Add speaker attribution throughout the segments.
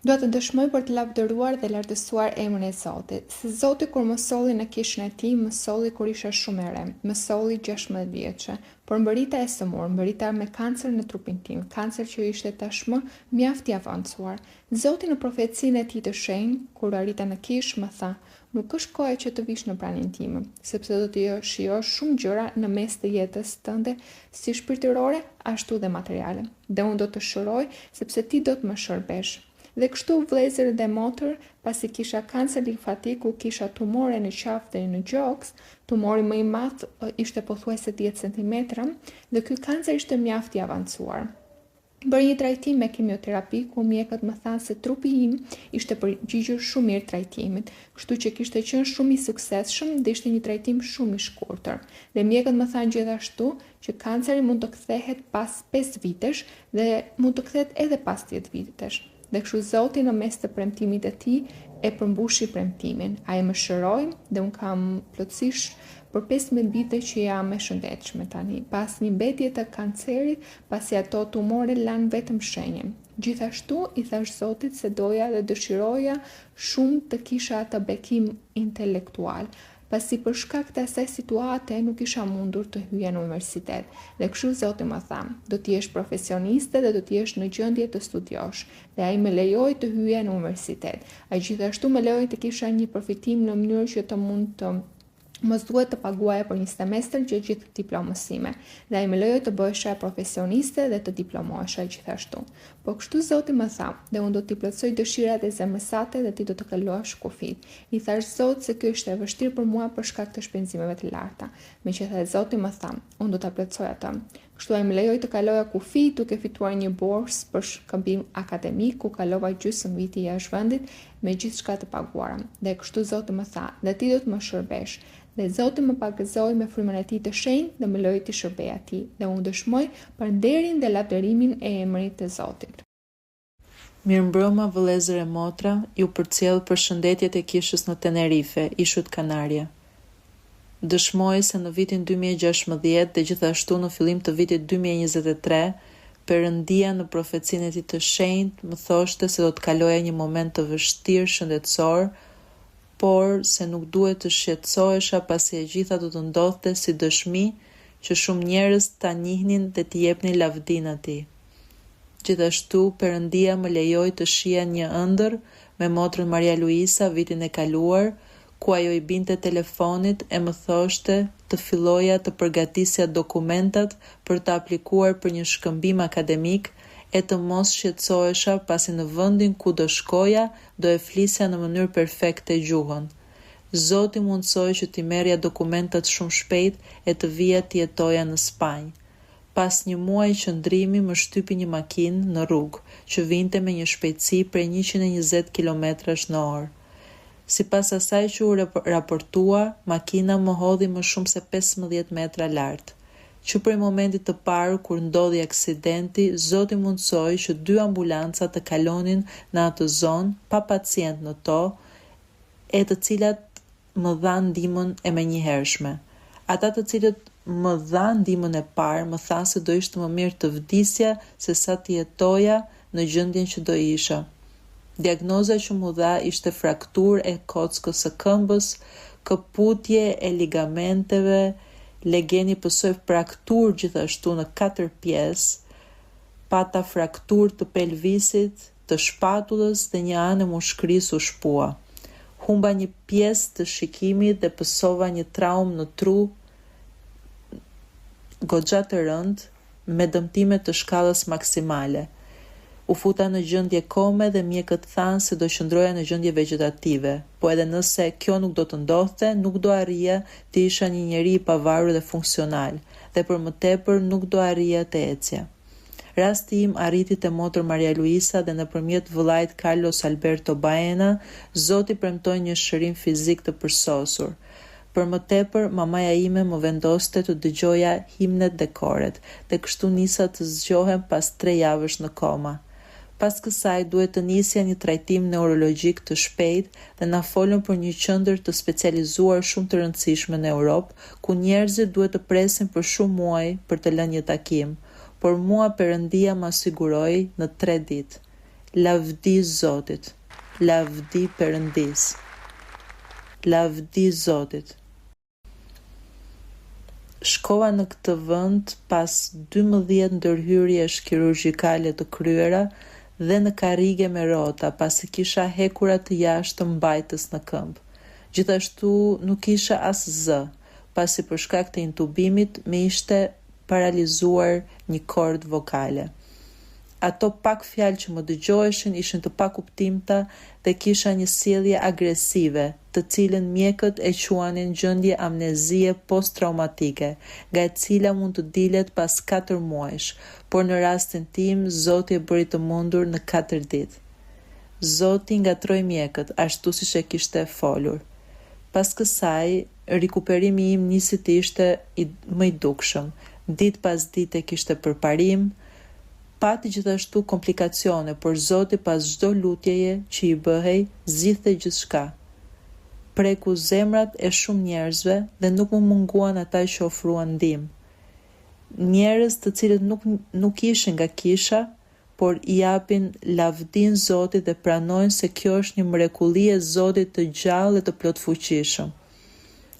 Speaker 1: Dua të dëshmoj për të lavdëruar dhe lartësuar emrin e Zotit. Se Zoti kur më solli në kishën e tij, më solli kur isha shumë e re, më solli 16 vjeçe, por mbërita e sëmur, mbërita me kancer në trupin tim, kancer që ishte tashmë mjaft i avancuar. Zoti në profecinë e tij të shenjtë, kur arrita në kishë, më tha: "Nuk është koha që të vish në praninë time, sepse do të shijosh shumë gjëra në mes të jetës tënde, si shpirtërore ashtu dhe materiale. Dhe unë do të shëroj, sepse ti do të më shërbesh." Dhe kështu vëllezër dhe motër, pasi kisha kancer limfatik, ku kisha tumore në qafë dhe në gjoks, tumori më i madh ishte pothuajse 10 cm, dhe ky kancer ishte mjaft i avancuar. Bërë një trajtim me kimioterapi, ku mjekët më thanë se trupi im ishte përgjigjur shumë mirë trajtimit, kështu që kishte qenë shumë i suksesshëm dhe ishte një trajtim shumë i shkurtër. Dhe mjekët më thanë gjithashtu që kanceri mund të kthehet pas 5 vitesh dhe mund të kthehet edhe pas 10 vitesh. Dhe kështu Zoti në mes të premtimit të tij e përmbushi premtimin. Ai më shëroi dhe un kam plotësisht për 15 vite që jam e shëndetshme tani, pas një mbetje të kancerit, pasi ato tumore lanë vetëm shenje. Gjithashtu i thash Zotit se doja dhe dëshiroja shumë të kisha atë bekim intelektual, pasi për shkak të asaj situate nuk isha mundur të hyja në universitet. Dhe kështu Zoti më tha: "Do të jesh profesioniste dhe do të jesh në gjendje të studiosh." Dhe ai më lejoi të hyja në universitet. Ai gjithashtu më lejoi të kisha një përfitim në mënyrë që të mund të mos duhet të paguaja për një semestër që gjithë diplomës sime. Dhe ai më lejoi të bëhesha profesioniste dhe të diplomohesha gjithashtu. Po kështu Zoti më tha: "Dhe unë do t'i plotësoj dëshirat e zemrës sate dhe ti do të kalosh kufit." I thash Zot se kjo ishte e vështirë për mua për shkak të shpenzimeve të larta. Meqenëse Zoti më tha: "Unë do ta plotësoj atë." Kështu ai më lejoi të kaloja kufi, duke fituar një bursë për shkëmbim akademik, ku kalova gjysmë viti jashtë vendit me gjithçka të paguara. Dhe kështu Zoti më tha: "Dhe ti do të më shërbesh." Dhe Zoti më pagëzoi me frymën e tij të shenjtë dhe më lejoi të shërbej atij. Dhe unë dëshmoj për nderin dhe lavdërimin e emrit të Zotit.
Speaker 2: Mirëmbrëma vëllezër e motra, ju përcjell përshëndetjet e kishës në Tenerife, Ishut Kanaria. Dëshmoj se në vitin 2016 dhe gjithashtu në fillim të vitit 2023, Perëndia në profecinë e tij të shenjtë më thoshte se do të kaloja një moment të vështirë shëndetësor, por se nuk duhet të shqetësohesha pasi e gjitha do të ndodhte si dëshmi që shumë njerëz ta njihnin dhe t'i jepnin lavdinë atij. Gjithashtu, Perëndia më lejoi të shija një ëndër me motrën Maria Luisa vitin e kaluar, ku ajo i binte telefonit e më thoshte të filloja të përgatisja dokumentat për të aplikuar për një shkëmbim akademik e të mos shqetësohesha pasi në vendin ku do shkoja do e flisja në mënyrë perfekte gjuhën. Zoti mundsoi që t'i merrja dokumentat shumë shpejt e të vija të jetoja në Spanjë. Pas një muaji qëndrimi më shtypi një makinë në rrugë që vinte me një shpejtësi prej 120 km/h. Sipas asaj që u raportua, makina më hodhi më shumë se 15 metra lart. Që prej momentit të parë kur ndodhi aksidenti, Zoti mundsoi që 2 ambulanca të kalonin në atë zonë pa pacient në to, e të cilat më dhanë ndihmën e menjëhershme. Ata të cilët më dhanë ndihmën e parë më thanë se do ishte më mirë të vdisja se sa të jetoja në gjendjen që do isha. Diagnoza që mu dha ishte frakturë e kockës së këmbës, këputje e ligamenteve, legeni pësoj frakturë gjithashtu në 4 pjesë, pata frakturë të pelvisit, të shpatullës dhe një anë e mushkërisë u shpua. Humba një pjesë të shikimit dhe pësova një traumë në tru goxha të rëndë me dëmtime të shkallës maksimale. U futa në gjendje kome dhe mjekët thanë se do qëndroja në gjendje vegetative, po edhe nëse kjo nuk do të ndodhte, nuk do arrija të isha një njeri i pavarur dhe funksional, dhe për më tepër nuk do arrija të ecja. Rasti im arriti te motër Maria Luisa dhe nëpërmjet vëllait Carlos Alberto Baena, Zoti premtoi një shërim fizik të përsosur. Për më tepër, mamaja ime më vendoste të dëgjoja himnet dhe koret, dhe kështu nisa të zgjohem pas 3 javësh në koma. Pas kësaj duhet të nisja një trajtim neurologjik të shpejt dhe na folën për një qendër të specializuar shumë të rëndësishme në Europë, ku njerëzit duhet të presin për shumë muaj për të lënë një takim, por mua Perëndia më siguroi në 3 ditë. Lavdi Zotit, lavdi Perëndis, lavdi Zotit. Shkova në këtë vend pas 12 ndërhyrjesh kirurgjikale të kryera dhe në karrige me rota, pasi kisha hekura të jashtë të mbajtës në këmbë. Gjithashtu nuk isha as zë, pasi për shkak të intubimit më ishte paralizuar një kord vokale. Ato pak fjalë që më dëgjoheshin ishin të pakuptimta dhe kisha një sjellje agresive, të cilën mjekët e quanin gjendje amnezie post-traumatike, nga e cila mund të dilet pas 4 muajsh, por në rastin tim Zoti e bëri të mundur në 4 ditë. Zoti ngatroi mjekët ashtu siç e kishte folur. Pas kësaj, rikuperimi im nisi të ishte më i dukshëm. Ditë pas dite kishte përparim. Pati gjithashtu komplikacione, por Zoti pas çdo lutjeje që i bëhej, zgjidhte gjithçka. Preku zemrat e shumë njerëzve dhe nuk më munguan ata që ofruan ndihmë. Njerëz të cilët nuk ishin nga kisha, por i japin lavdin Zotit dhe pranojnë se kjo është një mrekulli e Zotit të gjallë dhe të plotfuqishëm.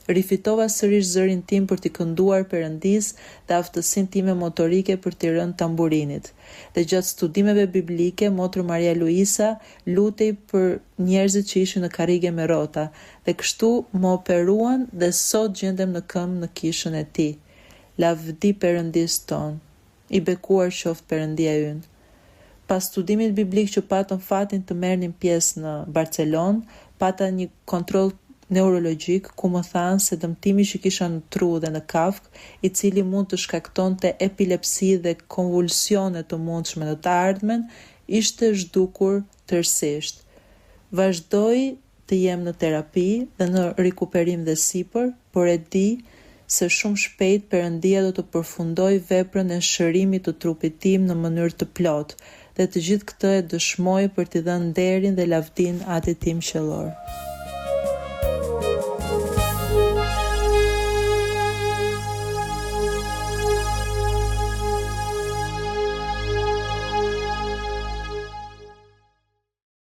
Speaker 2: Rifitova sërish zërin tim për t'i kënduar Perëndis dhe aftësinë time motorike për t'i rënë tamburinit. Dhe gjatë studimeve biblike, Motër Maria Luisa lutej për njerëzit që ishin në karrige me rota, dhe kështu më operuan dhe sot gjendem në këmbë në kishën e tij. Lavdi Perëndis ton, i bekuar qoftë Perëndia ynë. Pas studimit biblik që patëm fatin të merrnim pjesë në Barcelonë, pata një kontroll neurologjik ku më thanë se dëmtimi që kisha në tru dhe në kafk, i cili mund të shkaktonte epilepsi dhe konvulsione të mundshme në të ardhmen, ishte zhdukur tërësisht. Vazhdoj të jem në terapi dhe në rikuperim dhe sipër, por e di se shumë shpejt Perëndia do të përfundoj veprën e shërimit të trupit tim në mënyrë të plotë, dhe të gjithë këtë e dëshmoj për t'i dhënë nderin dhe lavdin Atit tim qiellor.